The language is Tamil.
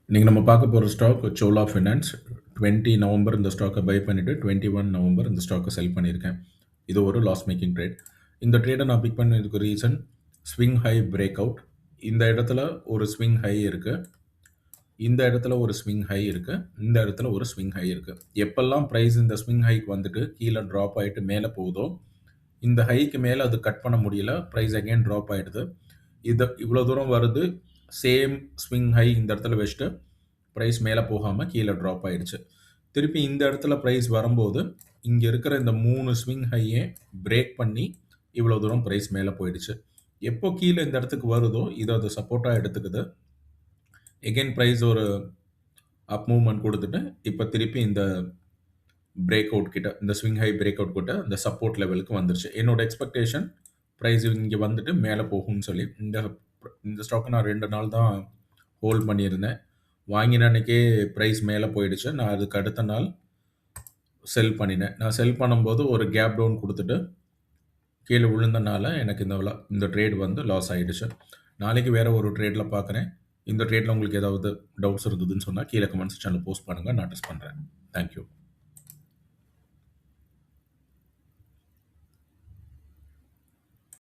இன்னைக்கு நம்ம பார்க்க போற ஸ்டாக் சோலா ஃபினான்ஸ். 20 நவம்பர் இந்த ஸ்டாக்க பை பண்ணிட்டு 21 நவம்பர் இந்த ஸ்டாக்க செல் பண்ணியிருக்கேன். இது ஒரு லாஸ் மேக்கிங் ட்ரேட். இந்த ட்ரேட நான் பிக் பண்ணதுக்கு reason swing high break out. இந்த இடத்துல ஒரு ஸ்விங் ஹை இருக்கு. இந்த இடத்துல ஒரு ஸ்விங் ஹை இருக்கு. இந்த இடத்துல ஒரு ஸ்விங் ஹை இருக்கு. எப்பெல்லாம் பிரைஸ் இந்த ஸ்விங் ஹைக்கு வந்துட்டு கீழே ட்ராப் ஆயிட்டு மேலே போகுதோ, இந்த ஹைக்கு மேலே அது கட் பண்ண முடியல. பிரைஸ் அகைன் ட்ராப் ஆயிடுது. இது இவ்வளோ தூரம் வருது. சேம் ஸ்விங் ஹை இந்த இடத்துல வச்சுட்டு ப்ரைஸ் மேலே போகாமல் கீழே ட்ராப் ஆயிடுச்சு. திருப்பி இந்த இடத்துல ப்ரைஸ் வரும்போது இங்கே இருக்கிற இந்த 3 ஸ்விங் ஹையே பிரேக் பண்ணி இவ்வளோ தூரம் ப்ரைஸ் மேலே போயிடுச்சு. எப்போ கீழே இந்த இடத்துக்கு வருதோ இதை அது சப்போர்ட்டாக எடுத்துக்குது. எகெயின் ப்ரைஸ் ஒரு அப் மூவ்மெண்ட் கொடுத்துட்டு இப்போ திருப்பி இந்த பிரேக் அவுட் கிட்ட, இந்த ஸ்விங் ஹை பிரேக் அவுட் கிட்ட இந்த சப்போர்ட் லெவலுக்கு வந்துருச்சு. என்னோட எக்ஸ்பெக்டேஷன் ப்ரைஸ் இங்கே வந்துட்டு மேலே போகும்னு சொல்லி இந்த ஸ்டாக்கை நான் 2 நாள் தான் ஹோல்ட் பண்ணியிருந்தேன். வாங்கின அன்னைக்கே ப்ரைஸ் மேலே போயிடுச்சு. நான் அதுக்கு அடுத்த நாள் செல் பண்ணினேன். நான் செல் பண்ணும்போது ஒரு கேப் டவுன் கொடுத்துட்டு கீழே விழுந்தனால எனக்கு இந்த ட்ரேட் வந்து லாஸ் ஆகிடுச்சு. நாளைக்கு வேறு ஒரு ட்ரேடில் பார்க்குறேன். இந்த ட்ரேடில் உங்களுக்கு ஏதாவது டவுட்ஸ் இருந்ததுன்னு சொன்னால் கீழே கமெண்ட் செக்ஷனில் போஸ்ட் பண்ணுங்கள். நான் அட்ரஸ் பண்ணுறேன். தேங்க்யூ.